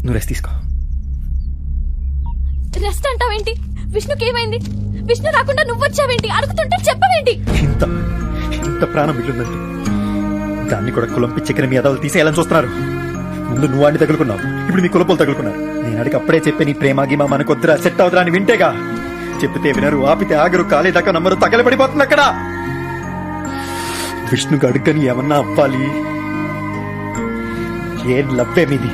నువ్వు రెస్ట్ తీసుకో. రెస్ట్ అంటావేంటి? విష్ణుకి ఏమైంది? విష్ణు రాకుండా నువ్వు వచ్చావేంటి? అడుగుతుంటే చెప్పవేంటి? ఇంత ఇంత ప్రాణం మిగిలిందంటే దాన్ని కూడా కులం పిచ్చెక్కిన మీ అదవులు తీసేయాలని చూస్తున్నారు. ముందు నువ్వు వాడిని తగులుకున్నావు, ఇప్పుడు నీ కులపోలు తగులుకున్నారు. నేను అడిగి అప్పుడే చెప్పే నీ ప్రేమ గిమా మనకొద్దురా, సెట్ అవుతురా అని వింటేగా. చెప్తే వినరు, ఆపితే ఆగరు, కాలేదాకా నమ్మరు, తగలబడిపోతుంది అక్కడ. విష్ణుకు అడుగని ఏమన్నా అవ్వాలి. ఏం లవ్వే మీది?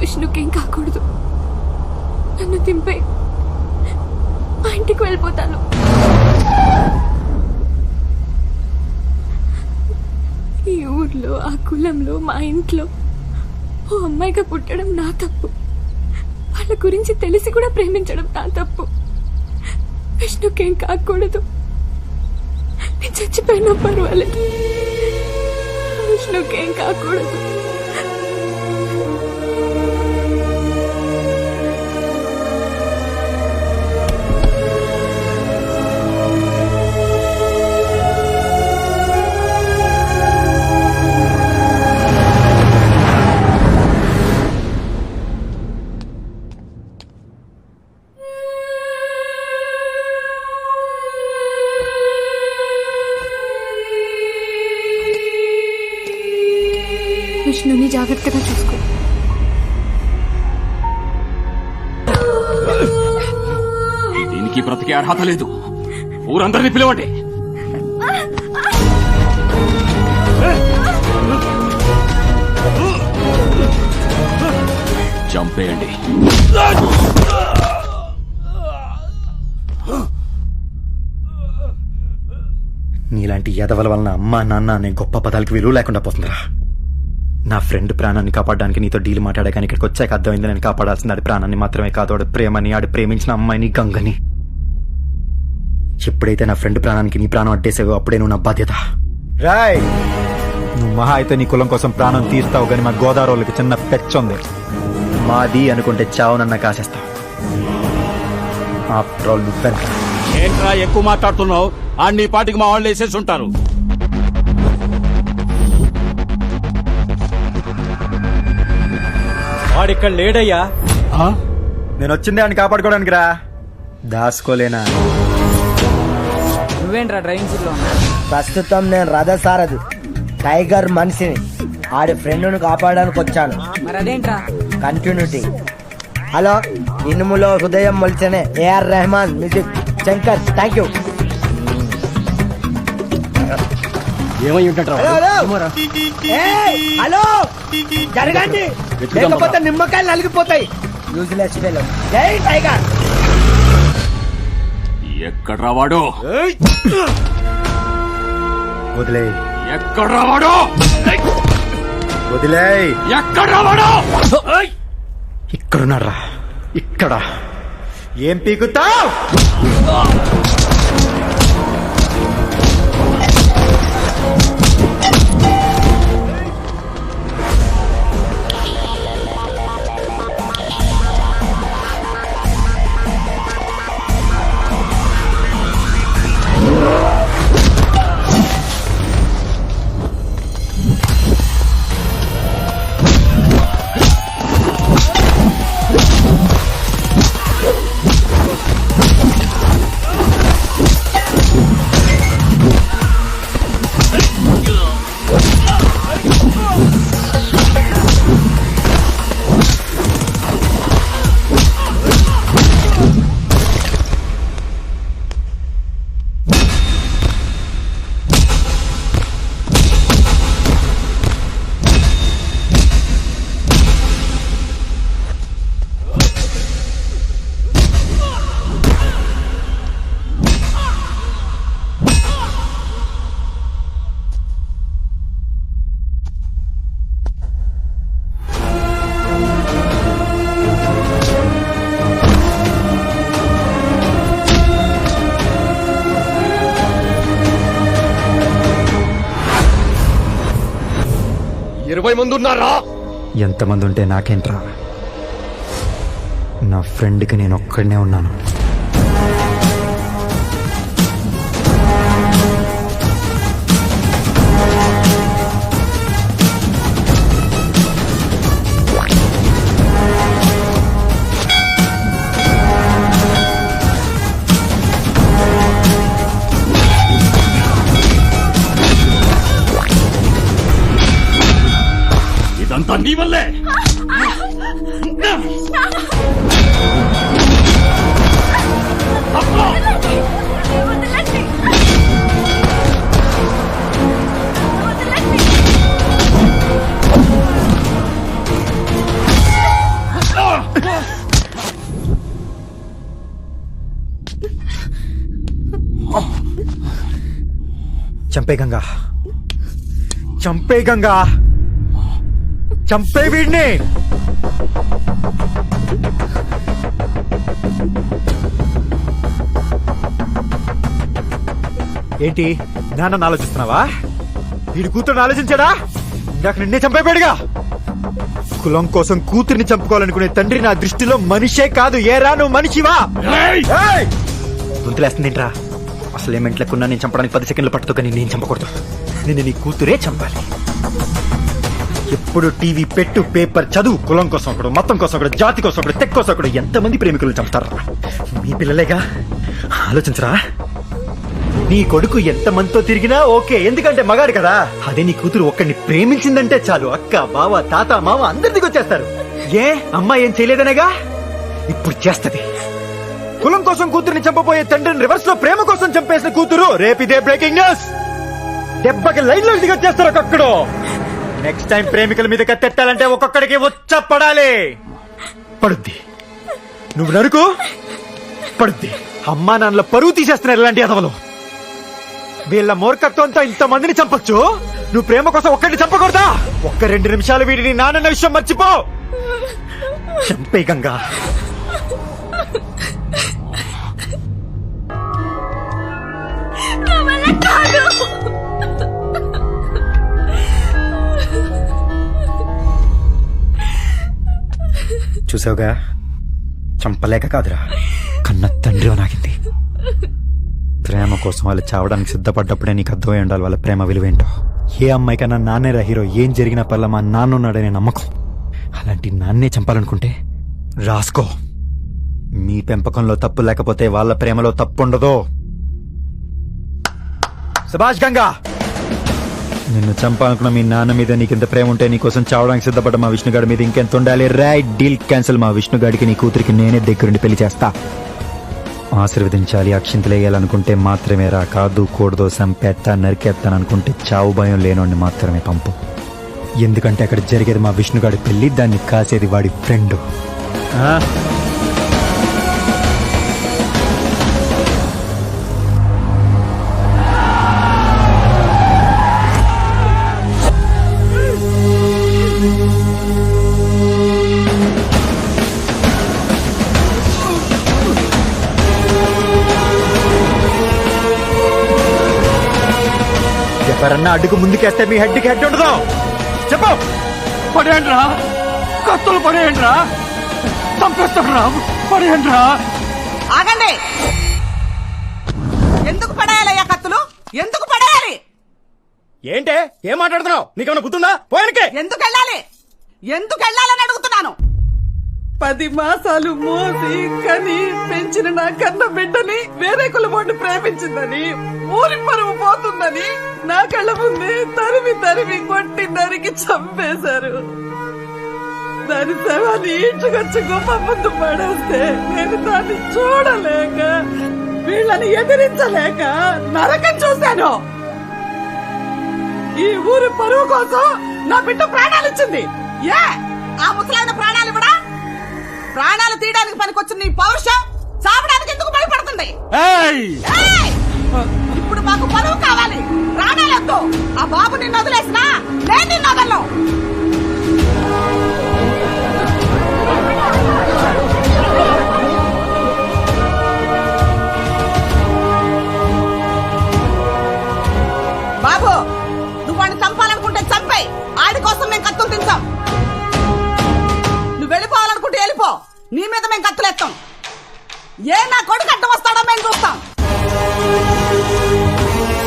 విష్ణుకేం కాకూడదు. నన్ను దింపే, మా ఇంటికి వెళ్ళిపోతాను. ఈ ఊర్లో, ఆ కులంలో, మా ఇంట్లో ఓ అమ్మాయిగా పుట్టడం నా తప్పు. వాళ్ళ గురించి తెలిసి కూడా ప్రేమించడం నా తప్పు. విష్ణుకేం కాకూడదు. నేను చచ్చిపోయినా పర్వాలేదు, విష్ణుకేం కాకూడదు. విష్ణుని జాగ్రత్తగా చూసుకో. దీనికి బ్రతికే అర్హత లేదు. ఊరందరినీ పిలవండి. చంపేయండి. నీలాంటి ఎదవల వలన అమ్మా నాన్న అనే గొప్ప పదాలకి విలువ లేకుండా పోతుందిరా. నా ఫ్రెండ్ ప్రాణాన్ని కాపాడడానికి నీతో డీల్ మాట్లాడే కానీ ఇక్కడికి వచ్చాక అర్థమైంది, నేను కాపాడాల్సింది ఆడి ప్రాణాన్ని మాత్రమే కాదు, ఆడు ప్రేమని, ఆడు ప్రేమించిన అమ్మాయిని, గంగని. ఎప్పుడైతే నా ఫ్రెండ్ ప్రాణానికి నీ ప్రాణం అడ్డేసావో అప్పుడే నువ్వు నా బాధ్యత. రాయ్, నువ్వు మహా అయితే నీ కులం కోసం ప్రాణం తీస్తావు, కానీ మా గోదావరికి చిన్న పెచ్చ ఉంది. మాది అనుకుంటే చావునన్న కాసేస్తావు. ఆఫ్టర్ ఆల్ నువ్వెంత ఏంట్రా ఎక్కువ మాట్లాడుతున్నావు? నీ పాటికి మా వాళ్ళు వేసేసి ఉంటారు. వాడిక్కడ లేడయ్యా. నేను వచ్చిందే అని కాపాడుకోవడానికి రా, దాసుకోలేనా? నువ్వేంట్రా డ్రైవింగ్ సీట్ లో? ప్రస్తుతం నేను రథసారథి, టైగర్ మనిషిని. ఆడి ఫ్రెండ్ను కాపాడడానికి వచ్చాను. మరి అదేంట్రా? కంటిన్యూటీ. హలో, ఇనుములో హృదయం మొలిచనే A R Rahman music. Shankar, thank you. ఏమై ఉంటాడు? హలో, జరగండి, లేకపోతే నిమ్మకాయలు నలిగిపోతాయి. Useless fellow. జై టైగర్. ఎక్కడ రావాడో? వదిలే. ఎక్కడ రావాడో? వదిలే. ఎక్కడ రావాడో? ఇక్కడున్నారా? ఇక్కడ ఏం పీకుతావ్? మంది ఉన్నారా? ఎంతమంది ఉంటే నాకేంట్రా, నా ఫ్రెండ్కి నేను ఒక్కడనే ఉన్నాను. నీ వల్లే చంపే గంగా, చంపే గంగా, చంపే వీడిని. ఏంటి నాన్న ఆలోచిస్తున్నావా? వీడి కూతురు ఆలోచించాడా? ఇందాక నిన్నే చంపేపాడుగా. కులం కోసం కూతుర్ని చంపుకోవాలనుకునే తండ్రి నా దృష్టిలో మనిషే కాదు. ఏరా నువ్వు మనిషివా? గుంతులేస్తుందేంట్రా? అసలు ఏమెంట్లకున్నా నేను చంపడానికి 10 సెకండ్లు పట్టుతో, కానీ నేను చంపకూడదు. నేను నీ కూతురే చంపాలి. ఎప్పుడు టీవీ పెట్టు, పేపర్ చదువు, కులం కోసం ఒకడు, మతం కోసం ఒకడు, జాతి కోసం ఒకడు, తెక్ కోసం ఒకడు. ఎంతమంది ప్రేమికులను చంపుతారా? మీ పిల్లలేగా, ఆలోచించరా? నీ కొడుకు ఎంత మందితో తిరిగినా ఓకే, ఎందుకంటే మగాడు కదా. అదే నీ కూతురు ఒక్కడిని ప్రేమించిందంటే చాలు, అక్క, బావ, తాత, మామ అందరి దిగొచ్చేస్తారు. ఏ అమ్మాయి ఏం చేయలేదనేగా, ఇప్పుడు చేస్తది. కులం కోసం కూతుర్ని చంపబోయే తండ్రిని రివర్స్ లో ప్రేమ కోసం చంపేసిన కూతురు రేపిదే బ్రేకింగ్ న్యూస్. దెబ్బకి లైన్ లో దిగొచ్చేస్తారు ఒక్కొక్కడు. నెక్స్ట్ టైం ప్రేమికుల మీద కత్తెట్టాలంటే ఒక్కొక్కడికి వచ్చ పడాలి. పడుద్ది. నువ్వు నరుకు, పడుద్ది. అమ్మా నాన్నల పరువు తీసేస్తున్నారు ఇలాంటి అదవలు. వీళ్ళ మూర్ఖత్వంతో ఇంతమందిని చంపొచ్చు, నువ్వు ప్రేమ కోసం ఒక్కడిని చంపకూడదా? 1-2 నిమిషాలు వీడిని నాన్న విషయం మర్చిపో. చంపే గంగా. చూసావుగా, చంపలేక కాదురా, కన్న తండ్రి నాకింది. ప్రేమ కోసం వాళ్ళు చావడానికి సిద్ధపడ్డప్పుడే నీకు అర్థమై ఉండాలి వాళ్ళ ప్రేమ విలువేంటో. ఏ అమ్మాయికన్నా నాన్నేరా హీరో. ఏం జరిగినా పర్ల మా నాన్న ఉన్నాడనే నమ్మకం. అలాంటి నాన్నే చంపాలనుకుంటే రాసుకో. మీ పెంపకంలో తప్పు లేకపోతే వాళ్ళ ప్రేమలో తప్పు ఉండదు. సుభాష్ గంగా, నిన్ను చంపాలనుకున్న మీ నాన్న మీద నీకింత ప్రేమ ఉంటే నీకోసం చావడానికి సిద్ధపడ్డ మా విష్ణుగాడి మీద ఇంకెంత ఉండాలి? Right, deal cancel. మా విష్ణుగాడికి నీ కూతురికి నేనే దగ్గరుండి పెళ్లి చేస్తా. ఆశీర్వదించాలి, అక్షింతలేయాలనుకుంటే మాత్రమే రా. కాదు కూడదో, సంపేత్తా, నరికేస్తాననుకుంటే చావు భయం లేనోడిని మాత్రమే పంపు. ఎందుకంటే అక్కడ జరిగేది మా విష్ణుగాడి పెళ్లి, దాన్ని కాసేది వాడి ఫ్రెండ్. ఎవరన్నా అడ్డుకు ముందుకేస్తే మీ హెడ్కి హెడ్ ఉండదు. చెప్పు. పడేయండ్రా, కత్తులు పడేయండ్రా, చంపేస్తాడ్రా, పడేయండ్రా. ఆగండి. ఎందుకు పడేయాలయ్యా కత్తులు? ఎందుకు పడేయాలి? ఏంటే ఏం మాట్లాడుతున్నావు? నీకేమైనా గుర్తుందా? పోయానికే ఎందుకు వెళ్ళాలి? ఎందుకు వెళ్ళాలని అడుగుతున్నాను. 10 మాసాలు మోసి కని పెంచిన నా కన్న బిడ్డని వేరే కులమోడిని ప్రేమించిందని, ఊరి పరువు పోతుందని నా కళ్ళ ముందే తరిమి తరిమి కొట్టి నరికి చంపేశారు. దాని శవాన్ని ఈడ్చుకొచ్చి గొప్ప ముందు పడేస్తే నేను దాన్ని చూడలేక, వీళ్ళని ఎదిరించలేక నరకం చూశాను. ఈ ఊరి పరువు కోసం నా బిడ్డ ప్రాణాలు ఇచ్చింది. ఏ ఆ ముసలాయన ప్రాణాలు ఇవ్వడా? ప్రాణాలు తీయడానికి పనికొచ్చిన నీ పౌరుషం చావడానికి ఎందుకు భయపడుతుంది? ఇప్పుడు మాకు పరువు కావాలి, ప్రాణాలొద్దు. ఆ బాబు నిన్ను వదిలేసినా నేను నిన్ను వదలను. బాబు, నువ్వు వాడిని చంపాలనుకుంటే చంపేయి. ఆడి కోసం మేము కత్తులు తింటాం. నువ్వు వెళ్ళిపోవాలనుకుంటే వెళ్ళిపో. నీ మీద మేము కత్తులేస్తాం. ఏ నా కొడుకు అడ్డం వస్తాడో మేము చూస్తాం.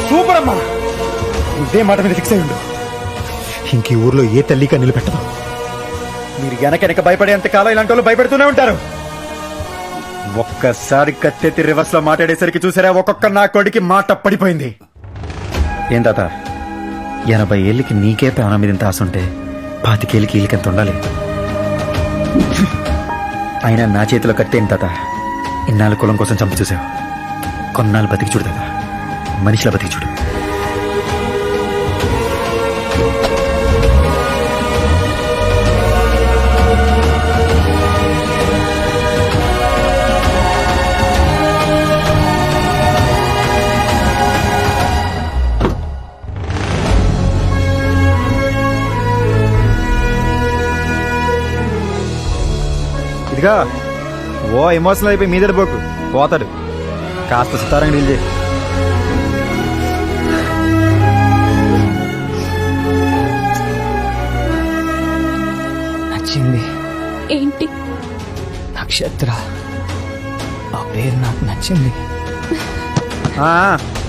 సూపర్ అమ్మా, ఇదే మాట మీద ఫిక్స్ అయి ఉండు. ఇంక ఈ ఊర్లో ఏ తల్లిగా నిలబెట్టదు. మీరు వెనక భయపడేంత కాలం ఇలాంటి వాళ్ళు భయపెడుతూనే ఉంటారు. ఒక్కసారి కత్తెత్తి రివర్స్ లో మాట్లాడేసరికి చూసారా, ఒక్కొక్క నా కొడుకి మాట పడిపోయింది. ఏం తాత, 80 ఏళ్ళకి నీకే ప్రాణం మీద ఇంత ఆశ ఉంటే పాతికేలికి వీళ్ళకెంత ఉండాలి. అయినా నా చేతిలో కట్టేంటి తాత. ఇన్నాళ్ళు కులం కోసం చంపి చూసావు. కొన్నాళ్ళు బతికి చూడు తాత, మనిషిలా బతికి చూడు. ఇదిగా ఓ ఎమోషనల్ అయిపోయి మీద పోకు, పోతాడు. కాస్త సుతారంగా డీల్ చేయి. నచ్చింది. ఏంటి? నక్షత్ర. ఆ పేరు నాకు నచ్చింది.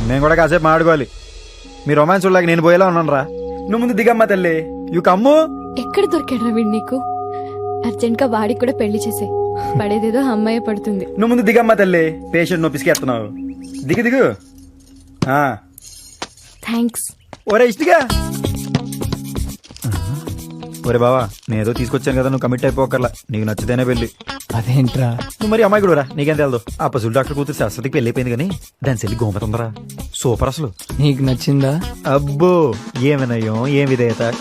మేము కూడా కాసేపు మాడుకోవాలి. మీ రొమాన్స్ చూడలేక నేను పోయేలా ఉన్నాను రా. నువ్వు ముందు దిగమ్మా తల్లి. యు కమ్ము. ఎక్కడ దొరికాడు వీడు నీకు? అర్జెంట్ గా వాడికి కూడా పెళ్లి చేసే. పడేదేదో అమ్మాయి పడుతుంది. నువ్వు ముందు దిగమ్మా తల్లి. పేషెంట్ నొప్పికి పిసికేస్తున్నావు. దిగు దిగు. థ్యాంక్స్. ఒరే ఇష్టిగా. ఒరే బావా, నేనేదో తీసుకొచ్చాను కదా, నువ్వు కమిట్ అయిపోకర్లా. నీకు నచ్చితేనే పెళ్లి. అదేంట్రా? నువ్వు మరి అమ్మాయి కూడా నీకేం తెలదు. ఆ పశువులు డాక్టర్ కూతురు శాశ్వతికి పెళ్లి అయిపోయింది కానీ దాని చెల్లి గోమత ఉందరా. సూపర్ అసలు. నీకు నచ్చిందా? అబ్బో ఏం వినయం, ఏం విధేయత.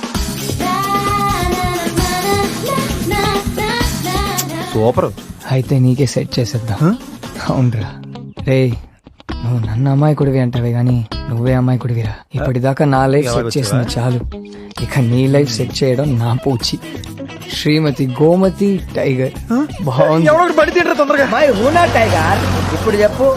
సూపర్. అయితే నీకే సెట్ చేసేద్దాం. అవునరా. రే, నువ్వు నన్ను అమ్మాయికుడివి అంటావే గానీ నువ్వే అమ్మాయికుడివిరా. ఇప్పటిదాకా నా లైఫ్ సెట్ చేసింది చాలు. ఇక నీ లైఫ్ సెట్ చేయడం నా పూచి. శ్రీమతి గోమతి టైగర్. బాగుంది. ఎవరో పడి తింటారు తొందరగా. మై హూనా టైగర్. ఇప్పుడు చెప్పు.